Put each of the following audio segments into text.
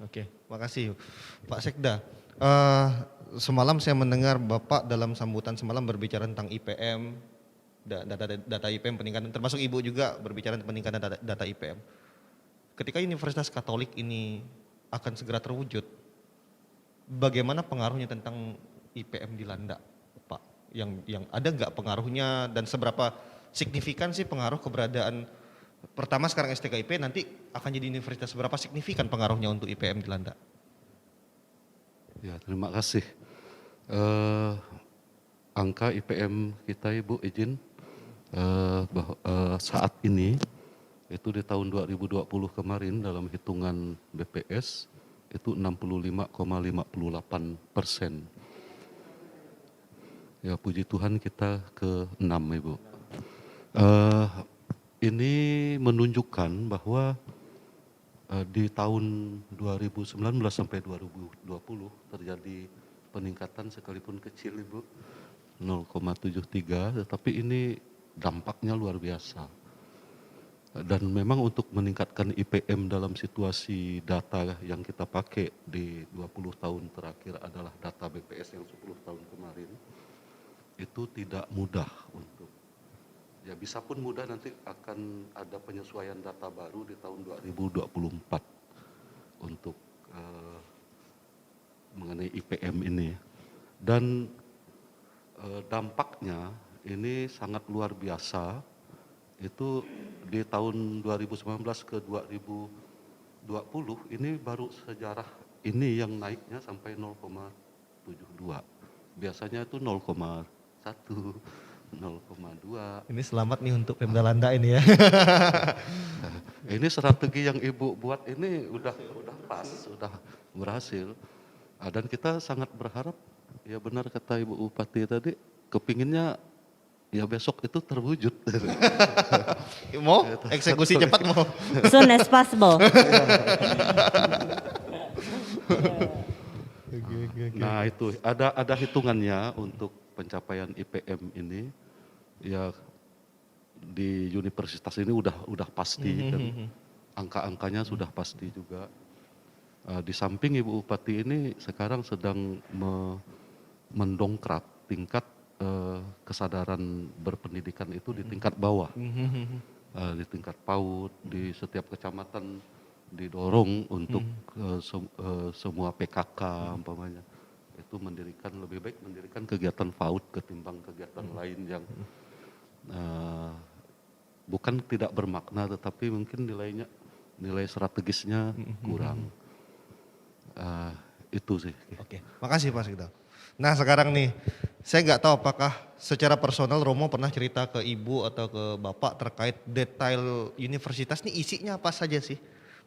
Oke, makasih Pak Sekda. Semalam saya mendengar Bapak dalam sambutan semalam berbicara tentang IPM, data IPM peningkatan, termasuk Ibu juga berbicara tentang peningkatan data IPM. Ketika Universitas Katolik ini akan segera terwujud, bagaimana pengaruhnya tentang IPM di Landa, Pak? Yang ada nggak pengaruhnya dan seberapa signifikan sih pengaruh keberadaan pertama sekarang STKIP nanti akan jadi universitas, seberapa signifikan pengaruhnya untuk IPM di Landa? Ya, terima kasih. Angka IPM kita Ibu izin saat ini itu di tahun 2020 kemarin dalam hitungan BPS itu 65,58%. Ya puji Tuhan kita ke-6 Ibu. Ini menunjukkan bahwa di tahun 2019 sampai 2020 terjadi peningkatan sekalipun kecil Ibu, 0,73, tetapi ini dampaknya luar biasa. Dan memang untuk meningkatkan IPM dalam situasi data yang kita pakai di 20 tahun terakhir adalah data BPS yang 10 tahun kemarin, itu tidak mudah untuk, ya bisa pun mudah nanti akan ada penyesuaian data baru di tahun 2024 untuk mengenai IPM ini. Dan dampaknya ini sangat luar biasa, itu di tahun 2019 ke 2020 ini baru sejarah ini yang naiknya sampai 0,72. Biasanya itu 0,1, 0,2. Ini selamat nih untuk Pemda Landa ini ya. Ini strategi yang Ibu buat ini udah pas, sudah berhasil. Dan kita sangat berharap, ya benar kata Ibu Bupati tadi, kepinginnya ya besok itu terwujud. Mau eksekusi cepat mau. Soon as possible. Nah itu ada hitungannya untuk pencapaian IPM ini, ya di universitas ini udah pasti kan, angka-angkanya sudah pasti juga. Di samping Ibu Bupati ini sekarang sedang mendongkrak tingkat kesadaran berpendidikan itu di tingkat bawah, di tingkat PAUD, di setiap kecamatan didorong untuk semua PKK umpamanya itu lebih baik mendirikan kegiatan PAUD ketimbang kegiatan lain yang bukan tidak bermakna tetapi mungkin nilai strategisnya kurang. Itu sih. Oke, makasih Pak Sekda. Nah sekarang nih, saya nggak tahu apakah secara personal Romo pernah cerita ke Ibu atau ke Bapak terkait detail universitas nih isinya apa saja sih?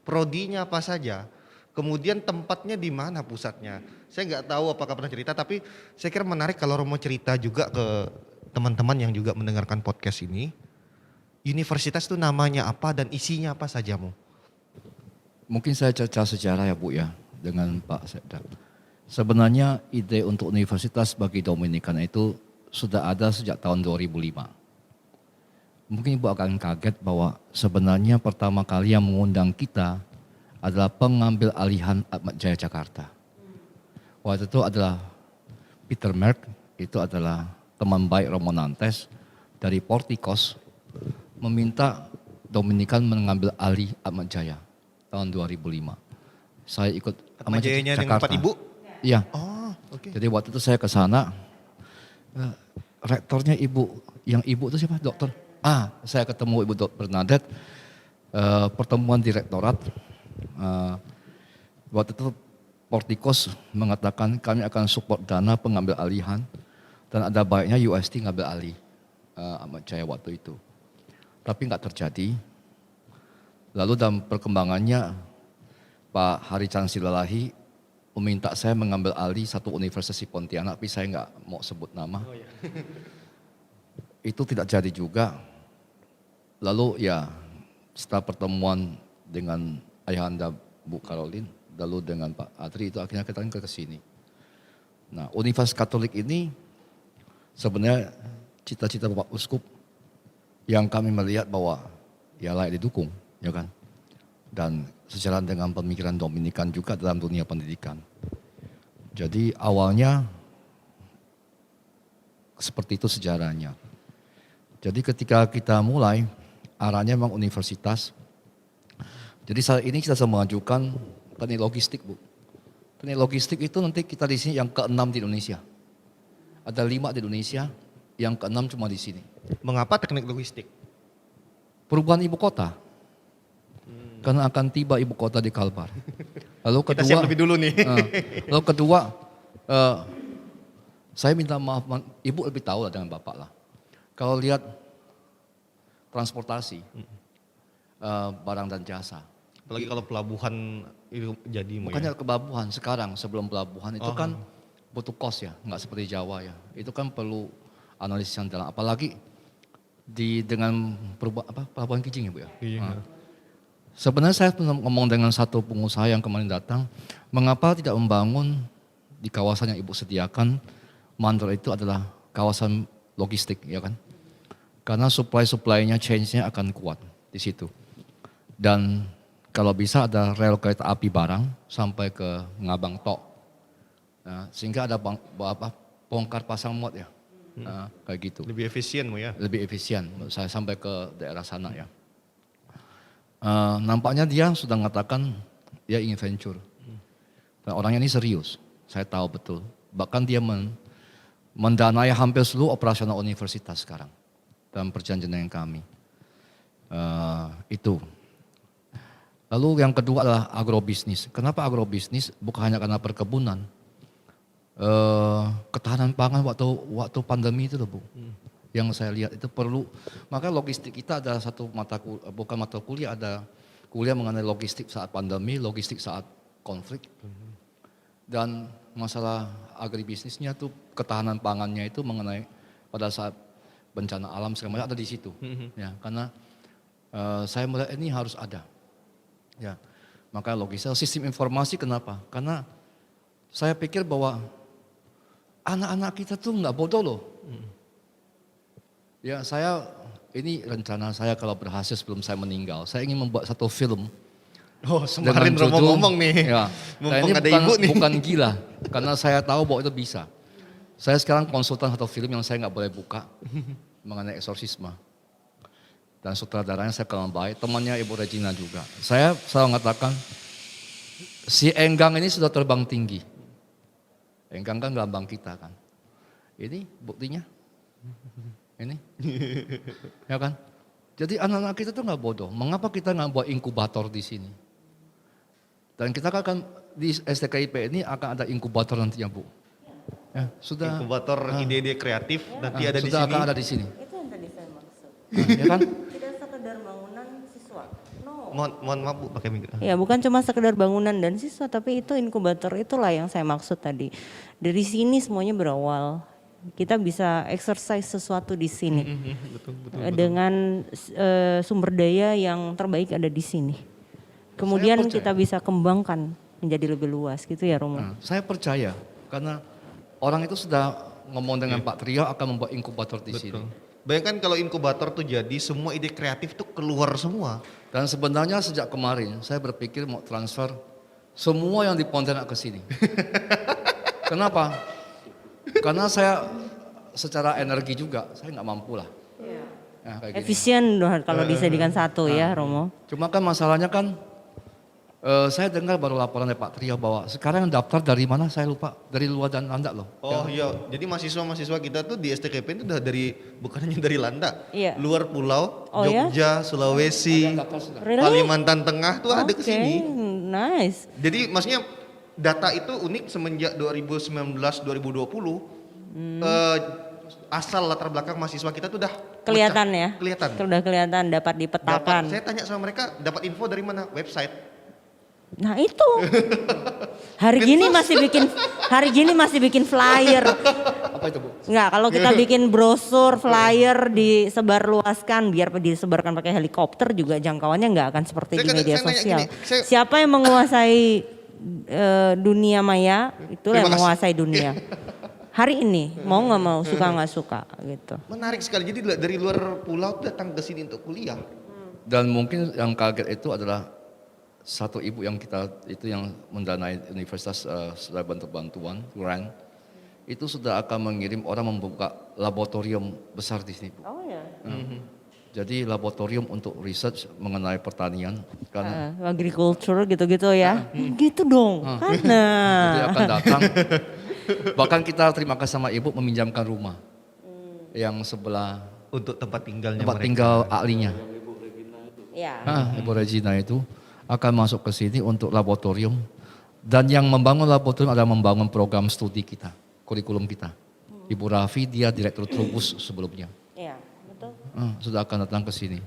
Prodinya apa saja? Kemudian tempatnya di mana pusatnya? Saya nggak tahu apakah pernah cerita, tapi saya kira menarik kalau Romo cerita juga ke teman-teman yang juga mendengarkan podcast ini. Universitas itu namanya apa dan isinya apa saja, Mo? Mungkin saya cerita sejarah ya Bu ya dengan Pak Sekda. Sebenarnya ide untuk universitas bagi Dominikan itu sudah ada sejak tahun 2005. Mungkin Ibu akan kaget bahwa sebenarnya pertama kali yang mengundang kita adalah pengambil alihan Ahmad Jaya Jakarta. Waktu itu adalah Peter Merck, itu adalah teman baik Romo Nantes dari Portikos, meminta Dominikan mengambil alih Ahmad Jaya tahun 2005. Saya ikut Ahmad Jayanya yang tempat Ibu? Iya. Oh, oke. Jadi waktu itu saya ke sana, rektornya Ibu, yang Ibu itu siapa? Dokter? Saya ketemu Ibu Dr. Bernadette, pertemuan direktorat. Waktu itu Portikos mengatakan kami akan support dana pengambil alihan dan ada baiknya UST ngambil alih Ahmad Jaya waktu itu. Tapi nggak terjadi. Lalu dalam perkembangannya Pak Hari Chan Silalahi meminta saya mengambil alih satu universitas di Pontianak, tapi saya nggak mau sebut nama. Oh, iya. Itu tidak jadi juga. Lalu ya setelah pertemuan dengan ayahanda Bu Caroline, lalu dengan Pak Adri itu akhirnya kita ke sini. Nah, Universitas Katolik ini sebenarnya cita-cita Bapak Uskup yang kami melihat bahwa ya layak didukung, ya kan. Dan sejalan dengan pemikiran Dominikan juga dalam dunia pendidikan. Jadi awalnya seperti itu sejarahnya. Jadi ketika kita mulai, arahnya memang universitas. Jadi saat ini kita sedang mengajukan teknik logistik, Bu. Teknik logistik itu nanti kita di sini yang ke-6 di Indonesia. Ada 5 di Indonesia, yang ke-6 cuma di sini. Mengapa teknik logistik? Perubahan ibu kota. Karena akan tiba ibu kota di Kalbar. Lalu Kita kedua, siap lebih dulu nih. lalu kedua, saya minta maaf, Ibu lebih tahu lah dengan Bapak lah. Kalau lihat transportasi, barang dan jasa. Apalagi kalau pelabuhan itu jadi mau Bukannya ya. ke pelabuhan, sekarang sebelum pelabuhan itu kan butuh kos ya, nggak seperti Jawa ya. Itu kan perlu analisis yang dalam. Apalagi dengan pelabuhan Kijing ya Bu ya. Iya. Sebenarnya saya pernah ngomong dengan satu pengusaha yang kemarin datang, mengapa tidak membangun di kawasan yang Ibu sediakan, Mandor itu adalah kawasan logistik ya kan. Karena supply-nya, change-nya akan kuat di situ. Dan kalau bisa ada rel kereta api barang sampai ke Ngabang Tok. Nah, sehingga ada bongkar pasang muat ya, kayak gitu. Lebih efisien mau ya. Lebih efisien, menurut saya sampai ke daerah sana ya. Nampaknya dia sudah mengatakan dia ingin venture. Dan orangnya ini serius, saya tahu betul. Bahkan dia mendanai hampir seluruh operasional universitas sekarang dalam perjanjian dengan kami. Itu. Lalu yang kedua adalah agrobisnis. Kenapa agrobisnis? Bukan hanya karena perkebunan. Ketahanan pangan waktu pandemi itu loh Bu. Yang saya lihat itu perlu, maka logistik kita ada satu bukan mata kuliah, ada kuliah mengenai logistik saat pandemi, logistik saat konflik. Dan masalah agribisnisnya tuh ketahanan pangannya itu mengenai pada saat bencana alam segala macam ada di situ. Ya, karena saya melihat ini harus ada. Ya, maka logistik, sistem informasi kenapa? Karena saya pikir bahwa anak-anak kita tuh nggak bodoh loh. Ya ini rencana saya kalau berhasil sebelum saya meninggal, saya ingin membuat satu film. Oh, kemarin Romo ngomong nih. Ya, Mumpung ini ada ibu nih. bukan gila, karena saya tahu bahwa itu bisa. Saya sekarang konsultan satu film yang saya nggak boleh buka mengenai eksorsisme. Dan sutradaranya saya kenal baik, temannya Ibu Regina juga. Saya selalu mengatakan, si Enggang ini sudah terbang tinggi. Enggang kan lambang kita kan. Ini buktinya. Ini, ya kan? Jadi anak-anak kita tuh nggak bodoh. Mengapa kita nggak buat inkubator di sini? Dan kita akan di STKIP ini akan ada inkubator nantinya Bu. Ya, sudah. Inkubator ide-ide kreatif nanti ada di sudah sini. akan ada di sini. Itu yang tadi saya maksud. Ya kan? Tidak sekedar bangunan siswa. No. Mohon maaf Bu pakai mikrofon. Ya bukan cuma sekedar bangunan dan siswa, tapi itu inkubator itulah yang saya maksud tadi. Dari sini semuanya berawal. Kita bisa exercise sesuatu di sini. Betul. Dengan sumber daya yang terbaik ada di sini. Kemudian kita bisa kembangkan menjadi lebih luas gitu ya Romo. Saya percaya karena orang itu sudah ngomong dengan Pak Trio akan membuat inkubator di sini. Bayangkan kalau inkubator tuh jadi semua ide kreatif tuh keluar semua. Dan sebenarnya sejak kemarin saya berpikir mau transfer semua yang di Pontianak ke sini. Kenapa? Karena saya secara energi juga saya nggak mampu lah. Nah, kayak gini. Efisien kalau disediakan satu ya Romo. Cuma kan masalahnya kan saya dengar baru laporan dari Pak Trio bahwa sekarang yang daftar dari mana saya lupa, dari luar dan Landak loh. Oh iya, jadi mahasiswa-mahasiswa kita tuh di STKP itu udah bukan hanya dari Landak, Iya. luar pulau, Oh, ya? Jogja, Sulawesi, Really? Kalimantan Tengah tuh ada ke sini. Nice. Jadi maksudnya data itu unik semenjak 2019-2020. Asal latar belakang mahasiswa kita tuh udah Kelihatan pecah. ya? Kelihatan. Sudah kelihatan dapat dipetakan. Saya tanya sama mereka, dapat info dari mana? Website. Nah itu. Hari gini masih bikin flyer. Apa itu Bu? Enggak, kalau kita bikin brosur, flyer disebarluaskan biar disebarkan pakai helikopter juga jangkauannya enggak akan seperti di media saya nanya sosial. gini, Siapa yang menguasai dunia maya, itulah yang Terima kasih. menguasai dunia. Hari ini mau nggak mau, suka nggak suka gitu. Menarik sekali. Jadi dari luar pulau tuh datang ke sini untuk kuliah. Dan mungkin yang kaget itu adalah satu ibu yang kita itu yang mendanai universitas sudah bentuk bantuan grant itu sudah akan mengirim orang membuka laboratorium besar di sini, Bu. Oh ya. Jadi laboratorium untuk research mengenai pertanian karena Agriculture gitu-gitu ya. Gitu dong. Karena jadi akan datang. Bahkan kita terima kasih sama ibu meminjamkan rumah yang sebelah Untuk tempat tinggalnya tempat mereka. tinggal ahlinya. ya. Ibu Regina itu akan masuk ke sini untuk laboratorium dan yang membangun laboratorium adalah membangun program studi kita, kurikulum kita. Ibu Raffi dia direktur Trubus sebelumnya. Iya, betul. Sudah akan datang ke sini.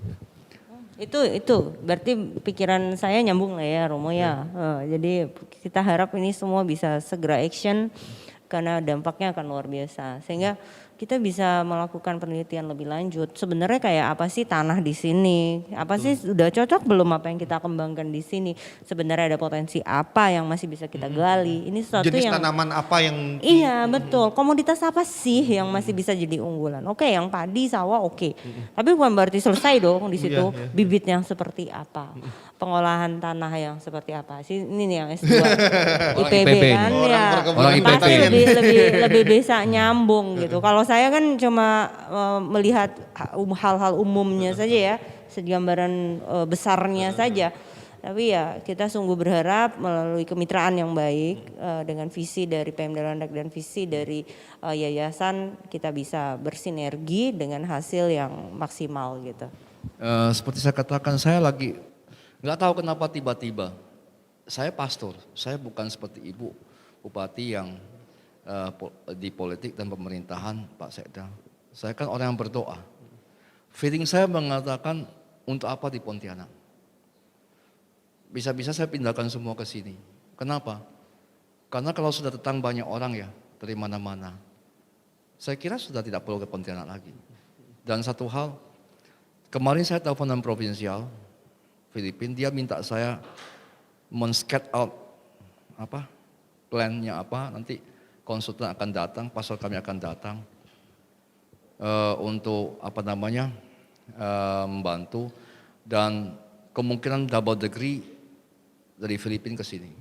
Itu berarti pikiran saya nyambung lah ya Romo ya. Jadi kita harap ini semua bisa segera action karena dampaknya akan luar biasa. Sehingga kita bisa melakukan penelitian lebih lanjut. Sebenarnya kayak apa sih tanah di sini? Apa sih sudah cocok belum apa yang kita kembangkan di sini? Sebenarnya ada potensi apa yang masih bisa kita gali? Ini sesuatu Jenis yang tanaman apa yang iya betul, komoditas apa sih yang masih bisa jadi unggulan? Oke, yang padi, sawah oke. Tapi bukan berarti selesai dong di situ. Bibit yang seperti apa? Pengolahan tanah yang seperti apa? Ini nih yang S2 IPB IPB kan nih. ya. Orang IPB Pasti ini. lebih bisa nyambung gitu. Kalau saya kan cuma melihat hal-hal umumnya saja ya, segambaran besarnya saja. Tapi ya kita sungguh berharap melalui kemitraan yang baik dengan visi dari Pemda Landak dan visi dari yayasan kita bisa bersinergi dengan hasil yang maksimal gitu. Seperti saya katakan saya lagi nggak tahu kenapa tiba-tiba saya pastor, saya bukan seperti ibu bupati yang di politik dan pemerintahan Pak Sekda. Saya kan orang yang berdoa. Feeling saya mengatakan untuk apa di Pontianak? Bisa-bisa saya pindahkan semua ke sini. Kenapa? Karena kalau sudah datang banyak orang ya dari mana-mana, saya kira sudah tidak perlu ke Pontianak lagi. Dan satu hal, kemarin saya teleponan provinsial Filipina, dia minta saya men-sketch out plan-nya apa, nanti konsultan akan datang, pastor kami akan datang untuk membantu dan kemungkinan double degree dari Filipina ke sini.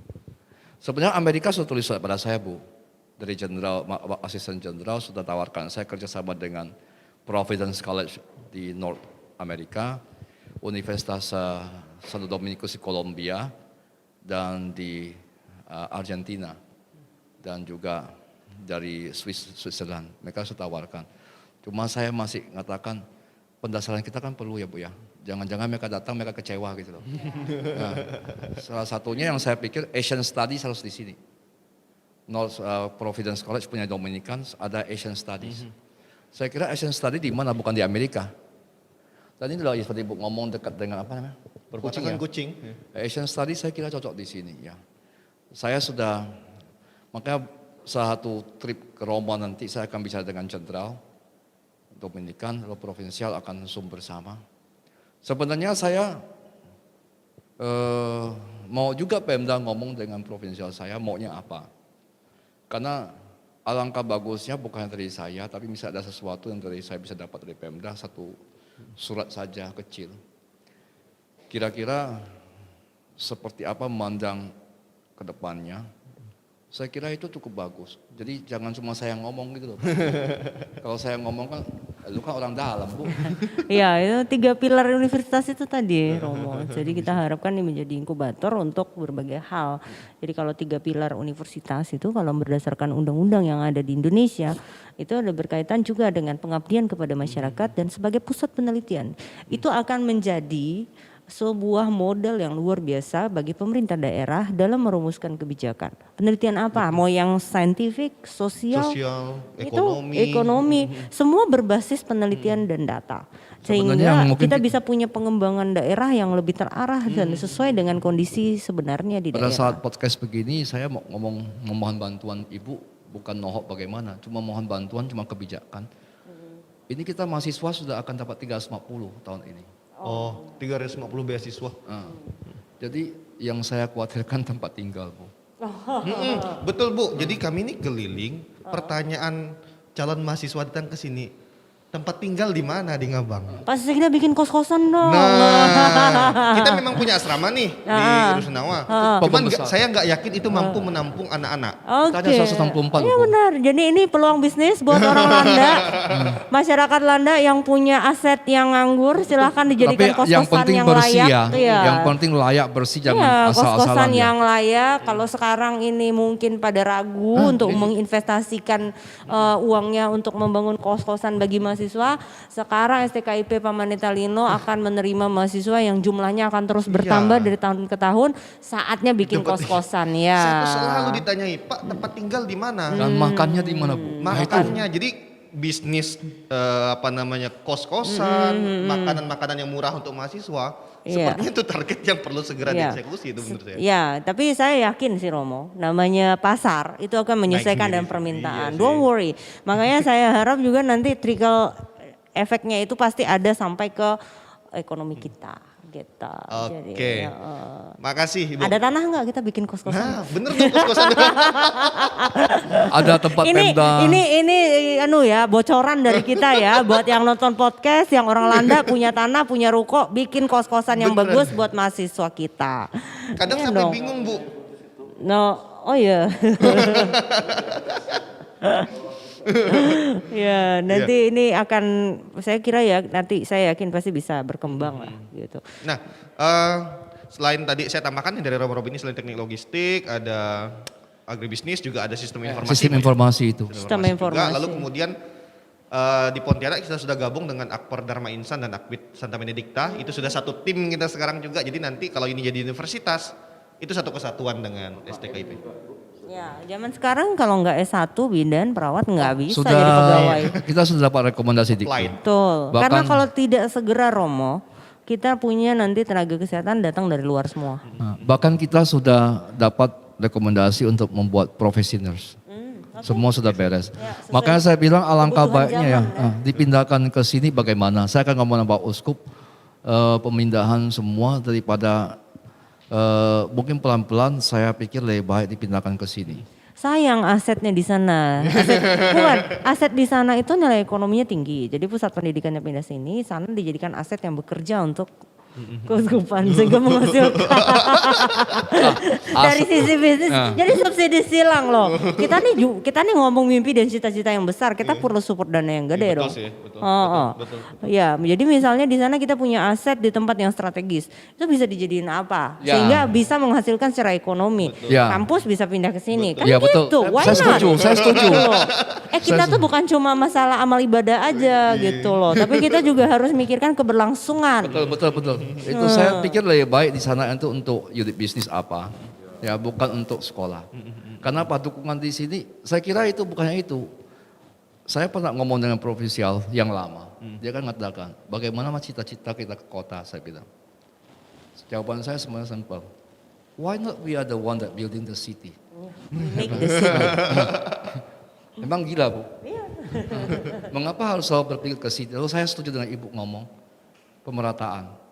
Sebenarnya Amerika sudah tulis surat pada saya, Bu. Dari asisten jenderal sudah tawarkan saya kerjasama dengan Providence College di North Amerika, Universitas Santo Dominikus di Kolombia, dan di Argentina, dan juga dari Switzerland. Mereka sudah tawarkan. Cuma saya masih mengatakan pendasaran kita kan perlu ya Bu ya. Jangan-jangan mereka datang mereka kecewa gitu loh. Nah, salah satunya yang saya pikir Asian Studies harus di sini. North Providence College punya Dominican, ada Asian Studies. Saya kira Asian Studies di mana, bukan di Amerika. Dan ini loh seperti Ibu ngomong dekat dengan apa namanya? Perbatasan Kucing. Kucing. Asian Studies saya kira cocok di sini ya. Saya sudah, makanya salah satu trip ke Roma nanti saya akan bicara dengan jenderal Dominikan, lalu provinsial akan Zoom bersama. Sebenarnya saya mau juga Pemda ngomong dengan provinsial saya maunya apa. Karena alangkah bagusnya bukan dari saya, tapi misalnya ada sesuatu yang dari saya bisa dapat dari Pemda, satu surat saja kecil. Kira-kira seperti apa memandang ke depannya, saya kira itu cukup bagus. Jadi jangan cuma saya yang ngomong gitu loh. Kalau saya ngomong kan, lu kan orang dalam Bu. Iya, itu 3 pilar universitas itu tadi Romo. Jadi kita harapkan ini menjadi inkubator untuk berbagai hal. Jadi kalau 3 pilar universitas itu kalau berdasarkan undang-undang yang ada di Indonesia, itu ada berkaitan juga dengan pengabdian kepada masyarakat dan sebagai pusat penelitian. Itu akan menjadi sebuah model yang luar biasa bagi pemerintah daerah dalam merumuskan kebijakan. Penelitian apa? Mau yang saintifik, sosial, ekonomi, semua berbasis penelitian dan data. Sehingga kita bisa punya pengembangan daerah yang lebih terarah dan sesuai dengan kondisi sebenarnya di daerah. Pada saat podcast begini saya mau memohon bantuan Ibu, bukan nohok bagaimana, cuma mohon bantuan cuma kebijakan. Ini kita mahasiswa sudah akan dapat 350 tahun ini. Oh, 350 beasiswa. Jadi yang saya khawatirkan tempat tinggal, Bu. Betul Bu, jadi kami ini keliling, pertanyaan calon mahasiswa datang ke sini. tempat tinggal di mana di Ngabang? Pak Sekda bikin kos-kosan dong. Nah, kita memang punya asrama nih di Rusunawa. Cuman Besar. saya nggak yakin itu mampu menampung anak-anak. Oke. Kita ada 164 Iya loh. benar. Jadi ini peluang bisnis buat orang Landa, masyarakat Landa yang punya aset yang nganggur, silahkan dijadikan Tapi yang kos-kosan penting yang bersih layak. ya. Iya. Yang penting layak bersih jangan Iya, asal-asalan kos-kosan ya. yang layak. Kalau sekarang ini mungkin pada ragu untuk menginvestasikan uangnya untuk membangun kos-kosan bagi mahasiswa, sekarang STKIP Pamanita Lino akan menerima mahasiswa yang jumlahnya akan terus bertambah dari tahun ke tahun. Saatnya bikin kos-kosan ya. Saya tuh selalu ditanyai, Pak tempat tinggal di mana? Dan makannya di mana Bu? Nah, itu. Makannya, jadi bisnis kos-kosan, makanan-makanan yang murah untuk mahasiswa, Iya. sepertinya itu target yang perlu segera Iya. dieksekusi itu menurut saya. Ya, tapi saya yakin sih Romo, namanya pasar itu akan menyesuaikan dengan permintaan. Don't worry. Makanya saya harap juga nanti trickle efeknya itu pasti ada sampai ke ekonomi kita gitu. Oke. Makasih Ibu. Ada tanah nggak kita bikin kos-kosan? Nah, bener tuh kos-kosan. Ada tempat Pemda. ini anu ya, bocoran dari kita ya buat yang nonton podcast, yang orang Landa punya tanah, punya ruko, bikin kos-kosan yang Beneran. bagus buat mahasiswa kita. Kadang Iya sampai dong. bingung Bu. No, oh iya. Ya, nanti ini akan saya kira ya nanti saya yakin pasti bisa berkembang lah gitu. Nah, selain tadi saya tambahkan nih dari Romo ini selain teknik logistik, ada agribisnis, juga ada sistem informasi. Sistem informasi itu. Sistem juga. informasi. Lalu kemudian di Pontianak kita sudah gabung dengan Akpor Dharma Insan dan Akbid Santa Benedikta. Itu sudah satu tim kita sekarang juga. Jadi nanti kalau ini jadi universitas, itu satu kesatuan dengan STKIP. Ya, zaman sekarang kalau nggak S1 bidan perawat nggak bisa jadi pegawai. Kita sudah dapat rekomendasi Dikti. Applied. Betul. Bahkan- Karena kalau tidak segera Romo, kita punya nanti tenaga kesehatan datang dari luar semua. Nah, bahkan kita sudah dapat rekomendasi untuk membuat profesi nurse. Semua sudah beres. Makanya saya bilang alangkah kebutuhan baiknya ya, zaman, dipindahkan ke sini bagaimana. Saya akan ngomong sama Pak Uskup, pemindahan semua daripada mungkin pelan-pelan saya pikir lebih baik dipindahkan ke sini. Sayang asetnya di sana. Aset di sana itu nilai ekonominya tinggi. Jadi pusat pendidikannya pindah sini, sana dijadikan aset yang bekerja untuk keuskupan sehingga menghasilkan dari sisi bisnis. Jadi subsidi silang loh. Kita nih ngomong mimpi dan cita-cita yang besar, kita perlu support dana yang gede Betul dong. sih, betul, betul. Ya, jadi misalnya di sana kita punya aset di tempat yang strategis. Itu bisa dijadiin apa? Ya. Sehingga bisa menghasilkan secara ekonomi. Ya. Kampus bisa pindah ke sini. Kan Ya, betul. gitu. Why Saya not? setuju, saya setuju. Kita tuh bukan cuma masalah amal ibadah aja gitu loh. Tapi kita juga harus mikirkan keberlangsungan. Betul. Itu saya pikir lebih baik di sana itu untuk unit bisnis apa, ya bukan untuk sekolah. Karena apa dukungan di sini, saya kira itu bukannya itu. Saya pernah ngomong dengan profesional yang lama, dia kan mengatakan, bagaimana cita-cita kita ke kota, saya bilang. Jawaban saya sebenarnya simpel. Why not we are the one that building the city? Make the city. Emang gila Bu? Mengapa harus selalu berpikir ke city? Lalu saya setuju dengan Ibu ngomong, pemerataan.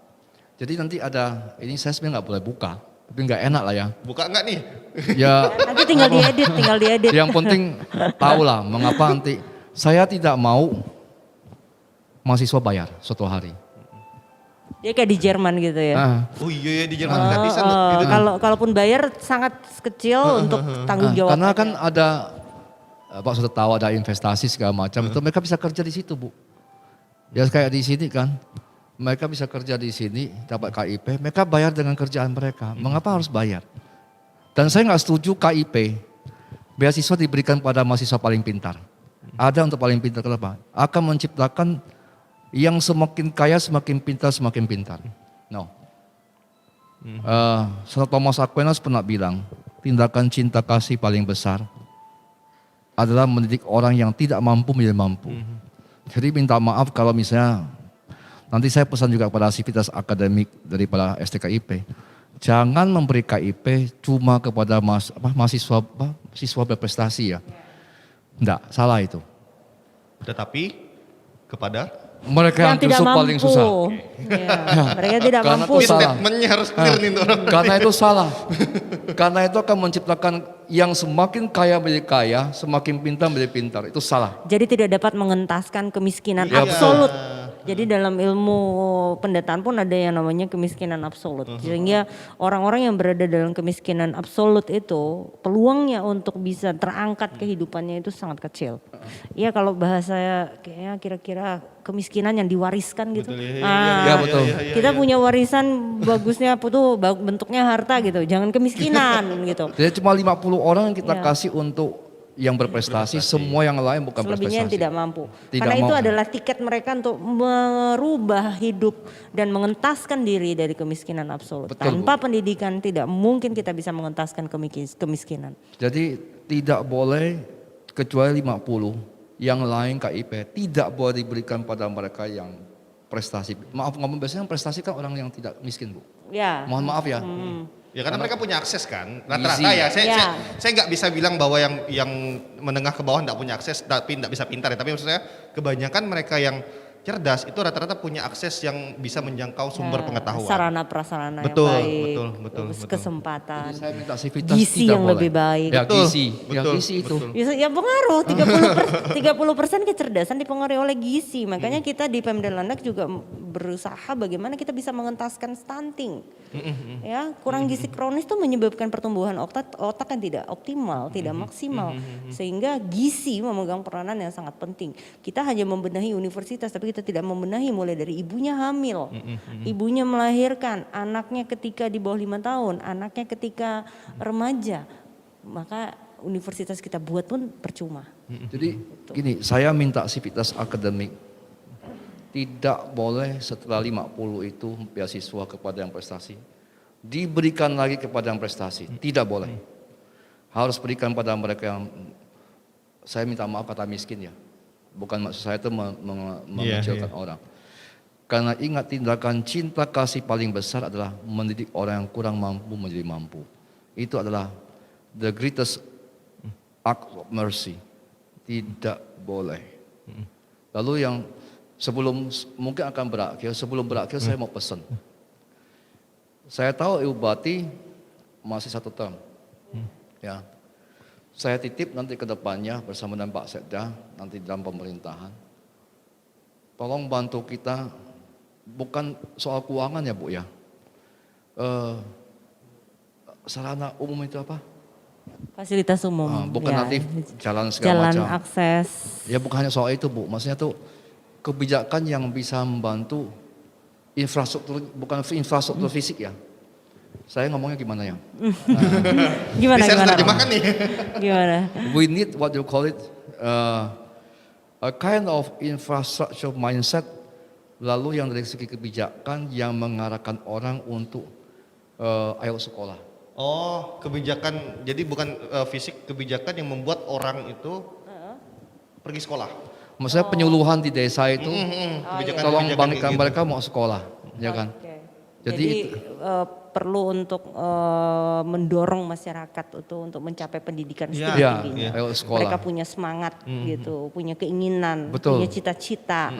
Jadi nanti ada, ini saya sebenarnya nggak boleh buka, tapi nggak enak lah ya. Buka enggak nih? Ya Nanti tinggal diedit. yang penting tahu lah mengapa nanti saya tidak mau mahasiswa bayar suatu hari. Dia kayak di Jerman gitu ya. Ah, Oh iya di Jerman gratisan gitu. Kalaupun bayar sangat kecil untuk tanggung jawab. karena kan ada Pak sudah tahu ada investasi segala macam itu mereka bisa kerja di situ Bu. Ya kayak di sini kan. Mereka bisa kerja di sini, dapat KIP, mereka bayar dengan kerjaan mereka. Mengapa harus bayar? Dan saya nggak setuju KIP, beasiswa diberikan pada mahasiswa paling pintar. Ada untuk paling pintar, kenapa? Akan menciptakan yang semakin kaya, semakin pintar. No. Santo Thomas Aquinas pernah bilang, tindakan cinta kasih paling besar adalah mendidik orang yang tidak mampu menjadi mampu. Jadi minta maaf kalau misalnya nanti saya pesan juga kepada sivitas akademik daripada STKIP, jangan memberi KIP cuma kepada mahasiswa berprestasi ya. Enggak, salah itu. Tetapi kepada Mereka yang tidak justru mampu. paling susah. Ya, mereka tidak Karena mampu. itu salah. statementnya harus clear nih untuk orang. Karena itu salah. Karena itu akan menciptakan yang semakin kaya menjadi kaya, semakin pintar menjadi pintar. Itu salah. Jadi tidak dapat mengentaskan kemiskinan Ya, absolut. Jadi dalam ilmu pendataan pun ada yang namanya kemiskinan absolut. Sehingga orang-orang yang berada dalam kemiskinan absolut itu peluangnya untuk bisa terangkat kehidupannya itu sangat kecil. Ya kalau bahasa kayaknya kira-kira kemiskinan yang diwariskan gitu. Ya, betul. Kita punya warisan bagusnya apa tuh bentuknya harta gitu. Jangan kemiskinan gitu. Jadi cuma 50 orang yang kita Ya. kasih untuk yang berprestasi, semua yang lain bukan Selebihnya yang berprestasi. tidak mampu. Tidak Karena itu mau. adalah tiket mereka untuk merubah hidup dan mengentaskan diri dari kemiskinan absolut. Betul, Tanpa pendidikan tidak mungkin kita bisa mengentaskan kemiskinan. Jadi tidak boleh kecuali 50 yang lain KIP tidak boleh diberikan pada mereka yang prestasi. Maaf ngomong biasanya yang prestasi kan orang yang tidak miskin Bu. Ya. Mohon maaf ya. Ya karena mereka punya akses kan, rata-rata Gizi. ya. Ya. Saya nggak bisa bilang bahwa yang menengah ke bawah nggak punya akses, tapi nggak bisa pintar ya. Tapi maksud saya kebanyakan mereka yang cerdas itu rata-rata punya akses yang bisa menjangkau sumber pengetahuan. Sarana prasarana Betul, yang baik. betul, terus betul. kesempatan. Jadi saya minta sivitas Gizi tidak yang boleh. lebih baik. Ya Betul, gizi, ya betul, gizi itu. betul. Ya pengaruh 30% kecerdasan dipengaruhi oleh gizi. Makanya kita di Pemda Landak juga berusaha bagaimana kita bisa mengentaskan stunting. Ya, kurang gizi kronis itu menyebabkan pertumbuhan otak yang tidak optimal, tidak maksimal. Sehingga gizi memegang peranan yang sangat penting. Kita hanya membenahi universitas tapi kita tidak membenahi mulai dari ibunya hamil. Ibunya melahirkan, anaknya ketika di bawah 5 tahun, anaknya ketika remaja. Maka universitas kita buat pun percuma. Jadi gini, saya minta sivitas akademik tidak boleh setelah 50 itu beasiswa kepada yang prestasi. Diberikan lagi kepada yang prestasi, tidak boleh. Harus berikan pada mereka yang, saya minta maaf kata miskin ya. Bukan maksud saya itu mengecilkan orang. Karena ingat tindakan cinta kasih paling besar adalah mendidik orang yang kurang mampu menjadi mampu. Itu adalah the greatest act of mercy. Tidak boleh. Lalu yang sebelum mungkin akan berakhir, sebelum berakhir saya mau pesan. Saya tahu Ibu Bati masih 1 term. Ya. Saya titip nanti ke depannya bersama dengan Pak Sekda nanti dalam pemerintahan. Tolong bantu kita, bukan soal keuangan ya Bu ya. Sarana umum itu apa? Fasilitas umum. Bukan ya. nanti jalan segala Jalan macam. akses. Ya bukan hanya soal itu Bu, maksudnya tuh kebijakan yang bisa membantu infrastruktur, bukan infrastruktur fisik ya. Saya ngomongnya gimana ya? Gimana Bisa gimana? terjemahkan nih. Gimana? We need what you call it, a kind of infrastructure mindset, lalu yang dari segi kebijakan yang mengarahkan orang untuk ayo sekolah. Oh, kebijakan. Jadi bukan fisik, kebijakan yang membuat orang itu pergi sekolah. Maksudnya penyuluhan di desa itu, tolong Kebijakan bangkitkan gitu. mereka mau sekolah, ya kan? Oke. Jadi Jadi perlu untuk mendorong masyarakat untuk mencapai pendidikan Ya, setinggi-tingginya. ayo sekolah. Mereka punya semangat gitu, punya keinginan, Betul. punya cita-cita.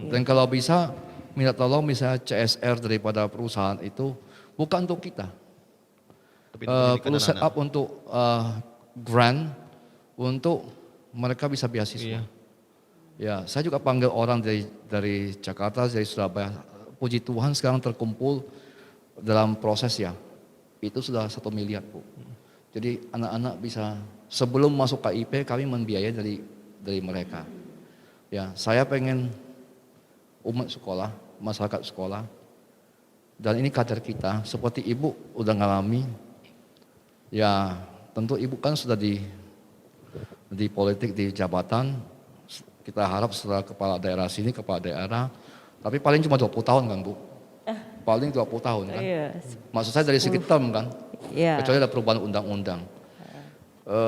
Dan kalau bisa minta tolong misalnya CSR daripada perusahaan itu bukan untuk kita. Tapi pendidikan Perlu set anak-anak. up untuk grant untuk mereka bisa beasiswa. Ya, saya juga panggil orang dari Jakarta, dari Surabaya. Puji Tuhan sekarang terkumpul dalam proses ya. Itu sudah 1 miliar Bu. Jadi anak-anak bisa sebelum masuk KIP kami membiayai dari mereka. Ya, saya pengen umat sekolah, masyarakat sekolah. Dan ini kader kita, seperti Ibu udah ngalami. Ya, tentu Ibu kan sudah di politik, di jabatan. Kita harap setelah kepala daerah sini, kepala daerah, tapi paling cuma 20 tahun kan Bu? Paling 20 tahun kan? Iya. Maksud saya dari segi term kan? Iya. Kecuali ada perubahan undang-undang.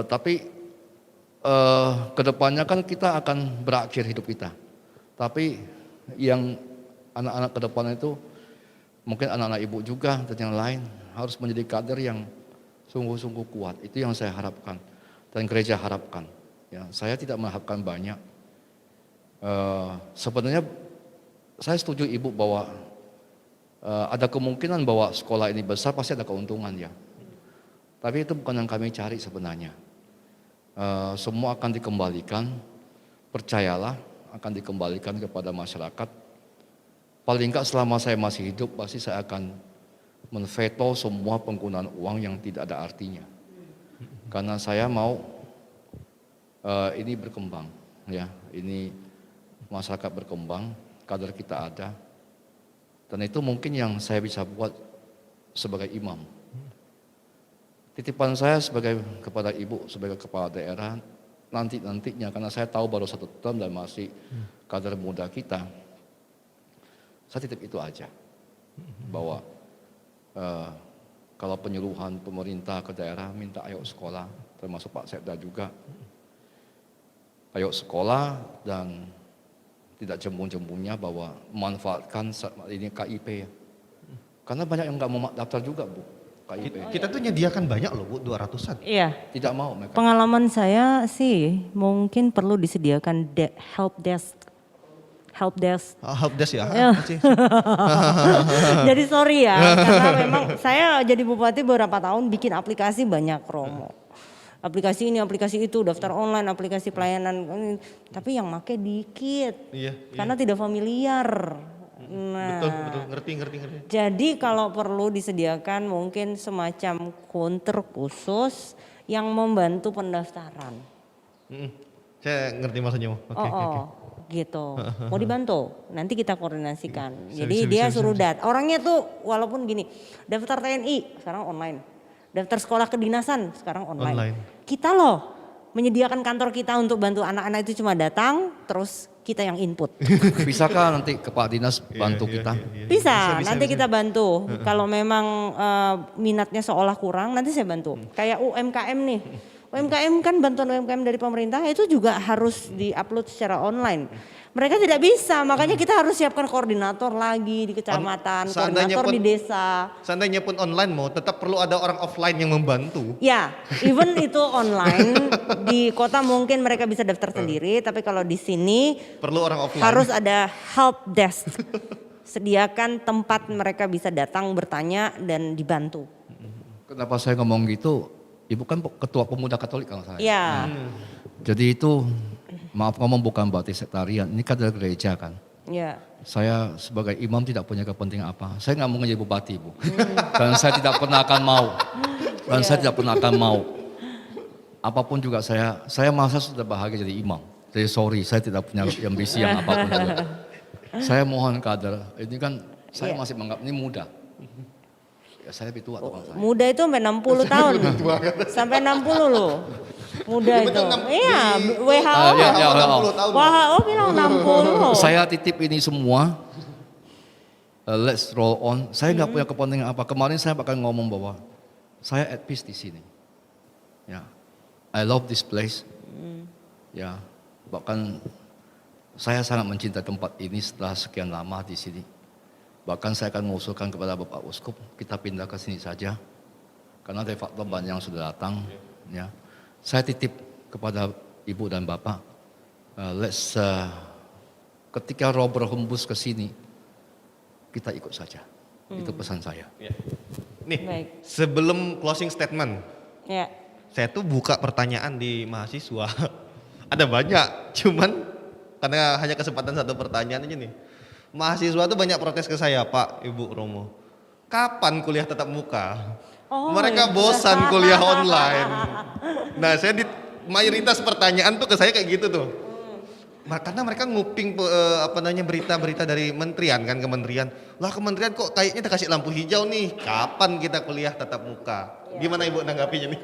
Tapi kedepannya kan kita akan berakhir hidup kita. Tapi yang anak-anak ke depan itu, mungkin anak-anak Ibu juga dan yang lain harus menjadi kader yang sungguh-sungguh kuat. Itu yang saya harapkan dan gereja harapkan. Ya, saya tidak mengharapkan banyak. Sebenarnya saya setuju Ibu bahwa ada kemungkinan bahwa sekolah ini besar pasti ada keuntungan ya. Tapi itu bukan yang kami cari sebenarnya. Semua akan dikembalikan, percayalah akan dikembalikan kepada masyarakat. Paling enggak selama saya masih hidup pasti saya akan menveto semua penggunaan uang yang tidak ada artinya. Karena saya mau ini berkembang, ya, ini masyarakat berkembang, kader kita ada, dan itu mungkin yang saya bisa buat sebagai imam. Titipan saya kepada ibu sebagai kepala daerah nantinya, karena saya tahu baru 1 tahun dan masih kader muda kita, saya titip itu aja, bahwa kalau penyuluhan pemerintah ke daerah minta ayo sekolah, termasuk Pak Sekda juga, ayo sekolah dan tidak jembung-jembungnya bahwa memanfaatkan ini KIP ya. Karena banyak yang nggak mau daftar juga Bu, KIP. Kita tuh nyediakan banyak loh Bu, 200-an. Iya. Tidak mau mereka. Pengalaman saya sih mungkin perlu disediakan help desk. Help desk ya. Ya. Jadi sorry ya, karena memang saya jadi bupati beberapa tahun bikin aplikasi banyak, Romo. Aplikasi ini, aplikasi itu, daftar online, aplikasi pelayanan, tapi yang make dikit. Iya. Karena tidak familiar. Nah, Betul, ngerti. jadi kalau perlu disediakan mungkin semacam counter khusus yang membantu pendaftaran. Saya ngerti maksudnya. Oke. Gitu. Mau dibantu, nanti kita koordinasikan. Bisa, Jadi bisa, dia bisa, suruh orangnya tuh walaupun gini, daftar TNI sekarang online, daftar sekolah kedinasan sekarang online. Kita loh menyediakan kantor kita untuk bantu anak-anak itu cuma datang, terus kita yang input. Bisakah nanti Kepala Dinas bantu kita? Bisa, nanti kita bantu. Kalau memang minatnya seolah kurang, nanti saya bantu. Kayak UMKM nih. UMKM kan bantuan UMKM dari pemerintah itu juga harus diupload secara online. Mereka tidak bisa, makanya kita harus siapkan koordinator lagi di kecamatan, koordinator di desa. Seandainya pun online mau, tetap perlu ada orang offline yang membantu. Ya, even itu online, di kota mungkin mereka bisa daftar sendiri, tapi kalau di sini Perlu orang offline. harus ada help desk. Sediakan tempat mereka bisa datang bertanya dan dibantu. Kenapa saya ngomong gitu? Ibu kan ketua pemuda Katolik kan saya. Ya, Jadi itu maaf ngomong bukan berarti sektarian, ini kan dari gereja kan. ya. Saya sebagai imam tidak punya kepentingan apa. Saya nggak mau menjadi bupati Bu. Dan saya tidak pernah akan mau. Dan saya tidak pernah akan mau. Apapun juga saya merasa sudah bahagia jadi imam. Jadi sorry, saya tidak punya ambisi yang apapun juga. Saya mohon kader, ini kan saya masih menganggap ini muda. Ya, saya lebih tua tukang saya. Muda itu sampai 60 tahun. Sampai 60 loh. Muda itu. Iya, WHO. WHO bilang 60. Saya titip ini semua. Let's roll on. Saya nggak punya kepentingan apa. Kemarin saya akan ngomong bahwa saya at peace di sini. Ya, I love this place. Ya, bahkan saya sangat mencintai tempat ini setelah sekian lama di sini. Bahkan saya akan mengusulkan kepada Bapak Uskup, kita pindah ke sini saja. Karena de facto banyak yang sudah datang. Ya. Saya titip kepada Ibu dan Bapak, ketika roh berhembus ke sini, kita ikut saja. Itu pesan saya. Nih, Baik. sebelum closing statement, Ya. saya tuh buka pertanyaan di mahasiswa. Ada banyak, cuman karena hanya kesempatan satu pertanyaan aja nih. Mahasiswa tuh banyak protes ke saya, Pak, Ibu Romo. Kapan kuliah tatap muka? Oh, Mereka iya. bosan kuliah online. Nah, mayoritas pertanyaan tuh ke saya kayak gitu tuh. Karena mereka nguping berita-berita dari kementerian. Lah kementerian kok kayaknya kasih lampu hijau nih. Kapan kita kuliah tatap muka? Gimana Ibu nanggapinya nih?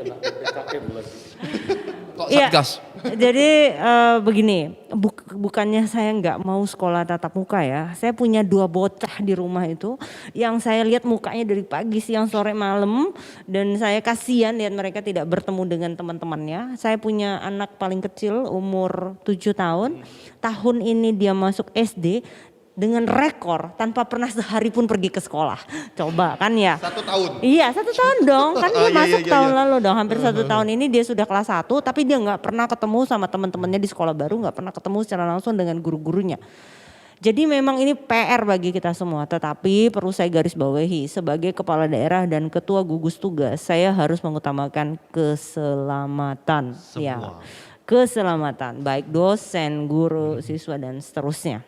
Kok Iya. Satgas? Jadi begini, bukannya saya nggak mau sekolah tatap muka ya. Saya punya 2 bocah di rumah itu yang saya lihat mukanya dari pagi, siang, sore, malam, dan saya kasihan lihat mereka tidak bertemu dengan teman-temannya. Saya punya anak paling kecil umur 7 tahun. Tahun ini dia masuk SD dengan rekor tanpa pernah sehari pun pergi ke sekolah. Coba kan ya. 1 tahun. Iya 1 tahun dong, kan dia Iya, masuk iya, tahun iya. lalu dong, hampir 1 tahun ini dia sudah kelas 1, tapi dia nggak pernah ketemu sama teman-temannya di sekolah baru, nggak pernah ketemu secara langsung dengan guru-gurunya. Jadi memang ini PR bagi kita semua, tetapi perlu saya garis bawahi sebagai kepala daerah dan ketua gugus tugas, saya harus mengutamakan keselamatan. Ya, keselamatan baik dosen, guru, siswa dan seterusnya.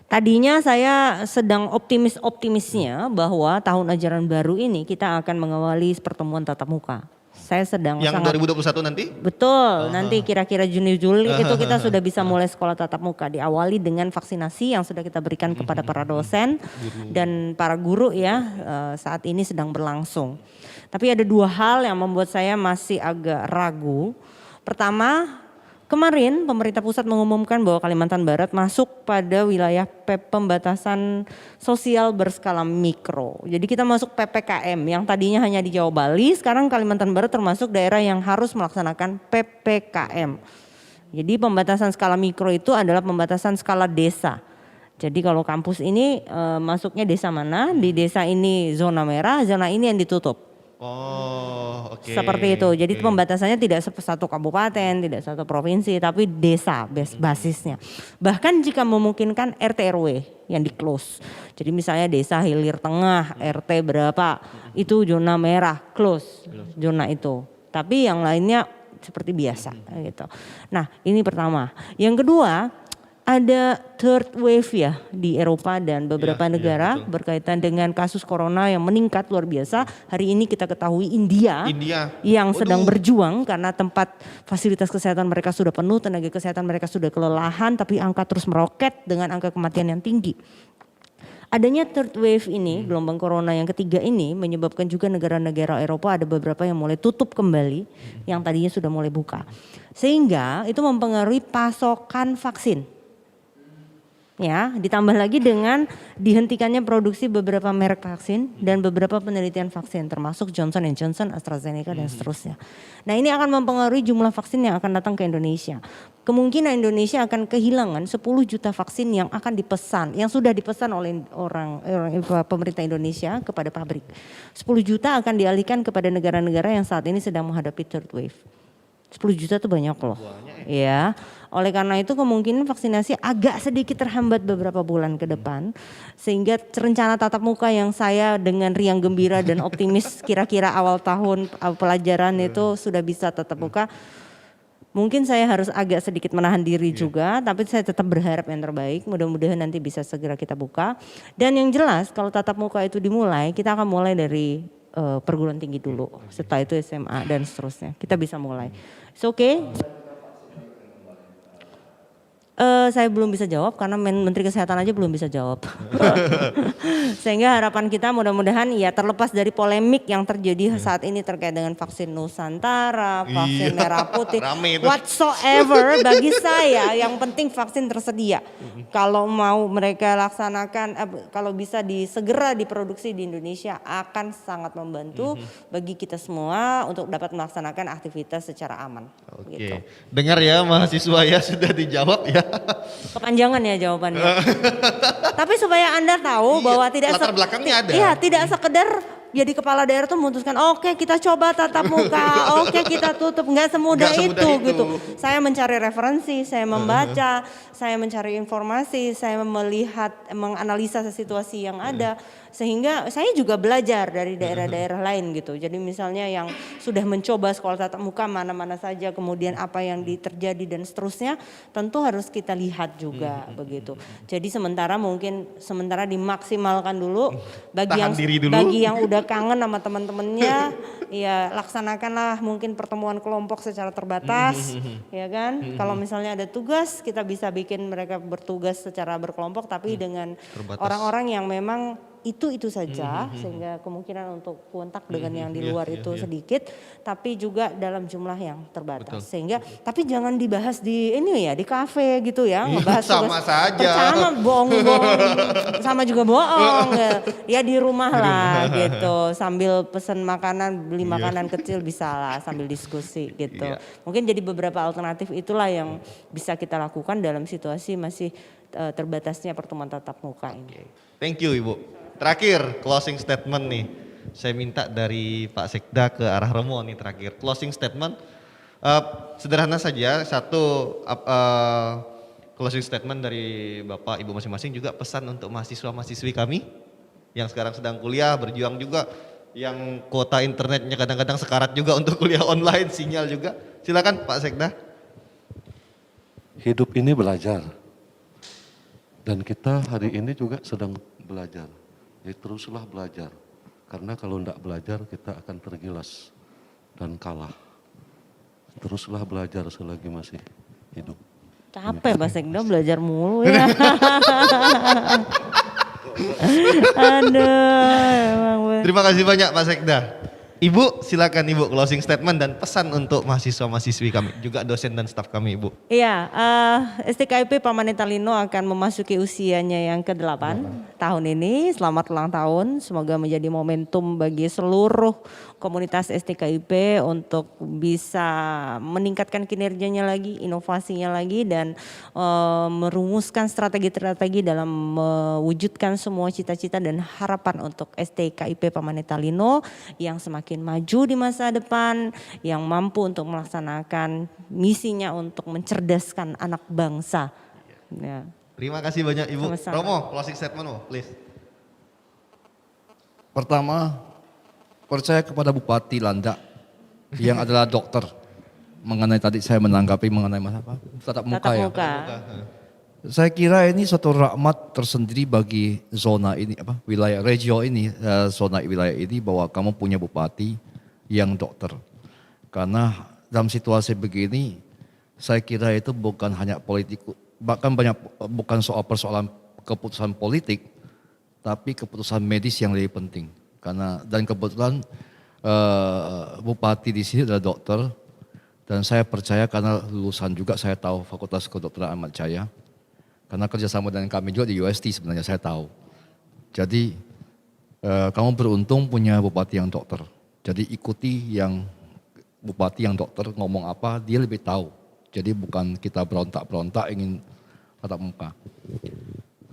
Tadinya saya sedang optimisnya bahwa tahun ajaran baru ini kita akan mengawali pertemuan tatap muka. Saya sedang Yang sangat 2021 nanti? betul, nanti kira-kira Juni Juli itu kita sudah bisa mulai sekolah tatap muka, diawali dengan vaksinasi yang sudah kita berikan kepada para dosen dan para guru ya, saat ini sedang berlangsung. Tapi ada dua hal yang membuat saya masih agak ragu. Pertama, kemarin pemerintah pusat mengumumkan bahwa Kalimantan Barat masuk pada wilayah pembatasan sosial berskala mikro. Jadi kita masuk PPKM yang tadinya hanya di Jawa Bali, sekarang Kalimantan Barat termasuk daerah yang harus melaksanakan PPKM. Jadi pembatasan skala mikro itu adalah pembatasan skala desa. Jadi kalau kampus ini masuknya desa mana, di desa ini zona merah, zona ini yang ditutup. Oh, oke. Seperti itu. Jadi pembatasannya tidak satu kabupaten, tidak satu provinsi, tapi desa basisnya. Bahkan jika memungkinkan RT RW yang di close. Jadi misalnya desa Hilir Tengah, RT berapa, itu zona merah, close zona itu. Tapi yang lainnya seperti biasa gitu. Nah, ini pertama. Yang kedua, ada third wave ya di Eropa dan beberapa negara berkaitan dengan kasus corona yang meningkat luar biasa. Hari ini kita ketahui India yang sedang berjuang karena tempat fasilitas kesehatan mereka sudah penuh, tenaga kesehatan mereka sudah kelelahan, tapi angka terus meroket dengan angka kematian yang tinggi. Adanya third wave ini, gelombang corona yang ketiga ini menyebabkan juga negara-negara Eropa ada beberapa yang mulai tutup kembali, yang tadinya sudah mulai buka. Sehingga itu mempengaruhi pasokan vaksin. Ya, ditambah lagi dengan dihentikannya produksi beberapa merek vaksin dan beberapa penelitian vaksin termasuk Johnson & Johnson, AstraZeneca dan seterusnya. Nah, ini akan mempengaruhi jumlah vaksin yang akan datang ke Indonesia. Kemungkinan Indonesia akan kehilangan 10 juta vaksin yang akan dipesan, yang sudah dipesan oleh pemerintah Indonesia kepada pabrik. 10 juta akan dialihkan kepada negara-negara yang saat ini sedang menghadapi third wave. 10 juta itu banyak loh. Ya. Oleh karena itu kemungkinan vaksinasi agak sedikit terhambat beberapa bulan ke depan. Sehingga rencana tatap muka yang saya dengan riang gembira dan optimis kira-kira awal tahun pelajaran itu sudah bisa tatap muka. Mungkin saya harus agak sedikit menahan diri juga, tapi saya tetap berharap yang terbaik. Mudah-mudahan nanti bisa segera kita buka. Dan yang jelas kalau tatap muka itu dimulai, kita akan mulai dari perguruan tinggi dulu. Setelah itu SMA dan seterusnya. Kita bisa mulai. It's okay. Saya belum bisa jawab karena Menteri Kesehatan aja belum bisa jawab. Sehingga harapan kita mudah-mudahan ya terlepas dari polemik yang terjadi saat ini terkait dengan vaksin Nusantara, vaksin merah putih, whatsoever bagi saya yang penting vaksin tersedia. Kalau mau mereka laksanakan, kalau bisa segera diproduksi di Indonesia akan sangat membantu bagi kita semua untuk dapat melaksanakan aktivitas secara aman. Oke, Gitu. dengar ya mahasiswa ya sudah dijawab ya. Kepanjangan ya jawabannya. Tapi supaya Anda tahu bahwa tidak latar belakangnya ada. Iya, tidak sekedar jadi kepala daerah tuh memutuskan oke, kita coba tatap muka, oke kita tutup, nggak semudah itu gitu. Saya mencari referensi, saya membaca, saya mencari informasi, saya melihat, menganalisa situasi yang ada. Sehingga saya juga belajar dari daerah-daerah lain gitu. Jadi misalnya yang sudah mencoba sekolah tatap muka mana-mana saja, kemudian apa yang terjadi dan seterusnya, tentu harus kita lihat juga begitu. Jadi sementara dimaksimalkan dulu bagi yang udah kangen sama teman-temannya, ya laksanakanlah mungkin pertemuan kelompok secara terbatas, ya kan. Kalau misalnya ada tugas, kita bisa bikin mereka bertugas secara berkelompok, tapi dengan orang-orang yang memang itu saja, sehingga kemungkinan untuk kontak dengan yang di luar itu sedikit, tapi juga dalam jumlah yang terbatas. Sehingga tapi jangan dibahas di ini ya, di kafe gitu ya, ngebahas sama saja. Pertama bohong sama juga bohong ya di rumah lah gitu, sambil pesen makanan, beli makanan kecil bisa lah sambil diskusi gitu. Mungkin jadi beberapa alternatif itulah yang bisa kita lakukan dalam situasi masih terbatasnya pertemuan tatap muka ini. Thank you Ibu. Terakhir closing statement nih, saya minta dari Pak Sekda ke arah Romo nih terakhir. Closing statement sederhana saja, satu closing statement dari Bapak Ibu masing-masing juga pesan untuk mahasiswa-mahasiswi kami yang sekarang sedang kuliah, berjuang juga, yang kuota internetnya kadang-kadang sekarat juga untuk kuliah online, sinyal juga. Silakan Pak Sekda. Hidup ini belajar. Dan kita hari ini juga sedang belajar. Jadi teruslah belajar. Karena kalau tidak belajar kita akan tergilas dan kalah. Teruslah belajar selagi masih hidup. Capek Pak Sekda belajar mulu ya. Aduh, emang Terima kasih banyak Pak Sekda. Ibu silakan Ibu closing statement dan pesan untuk mahasiswa-mahasiswi kami, juga dosen dan staf kami Ibu. Iya, STKIP Pamanetalino akan memasuki usianya yang ke-8 tahun ini. Selamat ulang tahun, semoga menjadi momentum bagi seluruh komunitas STKIP untuk bisa meningkatkan kinerjanya lagi, inovasinya lagi, dan merumuskan strategi-strategi dalam mewujudkan semua cita-cita dan harapan untuk STKIP Pamanetalino yang semakin maju di masa depan, yang mampu untuk melaksanakan misinya untuk mencerdaskan anak bangsa. Ya. Terima kasih banyak Ibu. Sama-sama. Romo, closing statement please. Pertama, percaya kepada Bupati Landak yang adalah dokter. Mengenai tadi saya menanggapi mengenai apa? Tatap muka Tatap ya. muka. Saya kira ini suatu rahmat tersendiri bagi zona ini, wilayah regio ini, zona wilayah ini, bahwa kamu punya bupati yang dokter. Karena dalam situasi begini, saya kira itu bukan hanya politik, bahkan bukan soal persoalan keputusan politik, tapi keputusan medis yang lebih penting. Dan kebetulan bupati di sini adalah dokter, dan saya percaya karena lulusan juga, saya tahu Fakultas Kedokteran Ahmad Jaya. Karena kerjasama dengan kami juga di UST sebenarnya saya tahu. Jadi kamu beruntung punya bupati yang dokter. Jadi ikuti yang bupati yang dokter ngomong apa, dia lebih tahu. Jadi bukan kita berontak-berontak ingin tatap muka.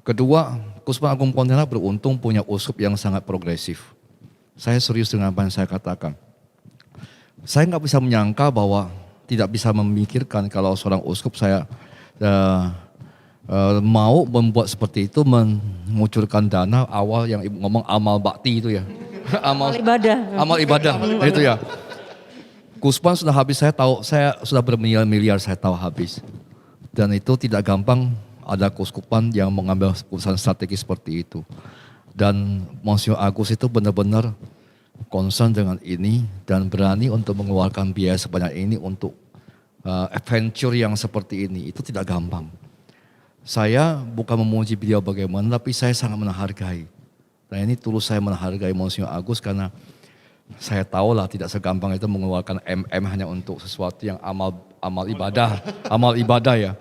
Kedua, Kusma Agung Pontianak beruntung punya uskup yang sangat progresif. Saya serius dengan apa yang saya katakan. Saya nggak bisa menyangka bahwa tidak bisa memikirkan kalau seorang uskup saya mau membuat seperti itu, mengucurkan dana awal yang ibu ngomong amal bakti itu ya. Amal ibadah. Amal ibadah itu ya. Kuspan sudah habis, saya tahu, saya sudah bermiliar-miliar saya tahu habis. Dan itu tidak gampang ada kuskupan yang mengambil keputusan strategi seperti itu. Dan Monsignor Agus itu benar-benar concern dengan ini dan berani untuk mengeluarkan biaya sebanyak ini untuk adventure yang seperti ini. Itu tidak gampang. Saya bukan memuji beliau bagaimana, tapi saya sangat menghargai. Dan ini tulus saya menghargai Monsignor Agus karena saya tahu lah tidak segampang itu mengeluarkan hanya untuk sesuatu yang amal ibadah ya.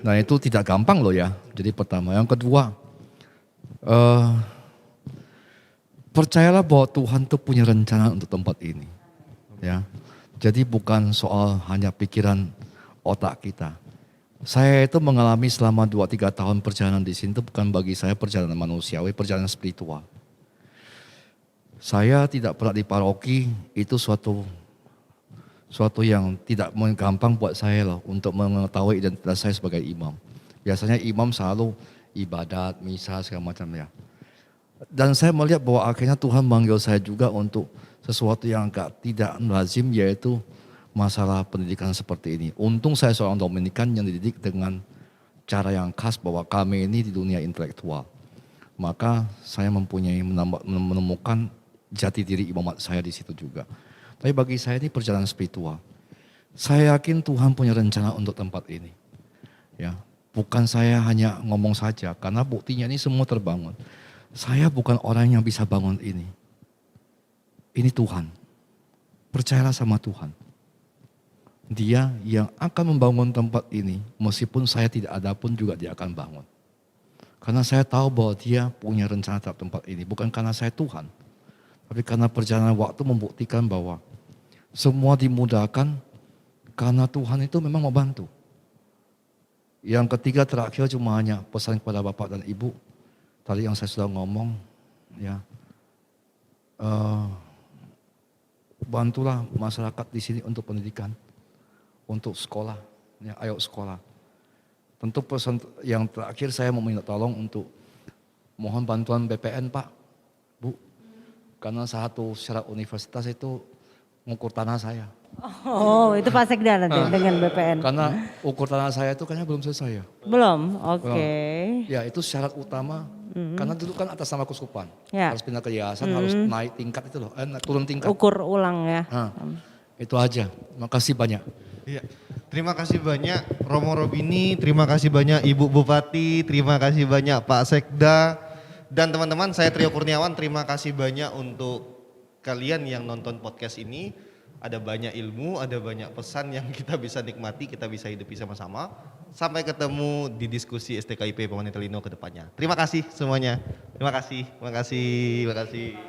Nah itu tidak gampang loh ya. Jadi pertama, yang kedua, percayalah bahwa Tuhan tuh punya rencana untuk tempat ini. Ya, jadi bukan soal hanya pikiran otak kita. Saya itu mengalami selama 2-3 tahun perjalanan di sini itu bukan bagi saya perjalanan manusiawi, perjalanan spiritual. Saya tidak pernah di paroki, itu suatu yang tidak gampang buat saya loh untuk mengetahui identitas saya sebagai imam. Biasanya imam selalu ibadat, misa segala macam ya. Dan saya melihat bahwa akhirnya Tuhan manggil saya juga untuk sesuatu yang tidak lazim, yaitu masalah pendidikan seperti ini. Untung saya seorang Dominikan yang dididik dengan cara yang khas bahwa kami ini di dunia intelektual. Maka saya menemukan jati diri imamat saya di situ juga. Tapi bagi saya ini perjalanan spiritual. Saya yakin Tuhan punya rencana untuk tempat ini. Ya, bukan saya hanya ngomong saja, karena buktinya ini semua terbangun. Saya bukan orang yang bisa bangun ini. Ini Tuhan. Percayalah sama Tuhan. Dia yang akan membangun tempat ini, meskipun saya tidak ada pun juga dia akan bangun. Karena saya tahu bahwa dia punya rencana terhadap tempat ini, bukan karena saya Tuhan. Tapi karena perjalanan waktu membuktikan bahwa semua dimudahkan karena Tuhan itu memang mau bantu. Yang ketiga terakhir cuma hanya pesan kepada Bapak dan Ibu. Tadi yang saya sudah ngomong, ya, bantulah masyarakat di sini untuk pendidikan. Untuk sekolah, ya, ayo sekolah. Tentu pesan yang terakhir saya mau minta tolong untuk mohon bantuan BPN Pak, Bu. Karena satu syarat universitas itu mengukur tanah saya. Oh, itu Pak Sekda nanti dengan BPN. Karena ukur tanah saya itu kayaknya belum selesai ya. Belum, oke. Ya itu syarat utama. Karena dulu kan atas nama Kuskupan. Ya. Harus pindah ke yayasan, harus naik tingkat itu loh. Turun tingkat. Ukur ulang ya. Nah, itu aja. Makasih banyak. Iya. Terima kasih banyak Romo Robini, terima kasih banyak Ibu Bupati, terima kasih banyak Pak Sekda, dan teman-teman saya Trio Kurniawan, terima kasih banyak untuk kalian yang nonton podcast ini. Ada banyak ilmu, ada banyak pesan yang kita bisa nikmati, kita bisa hidupi sama-sama. Sampai ketemu di diskusi STKIP Pamanita Lino ke depannya. Terima kasih semuanya. Terima kasih, terima kasih, terima kasih.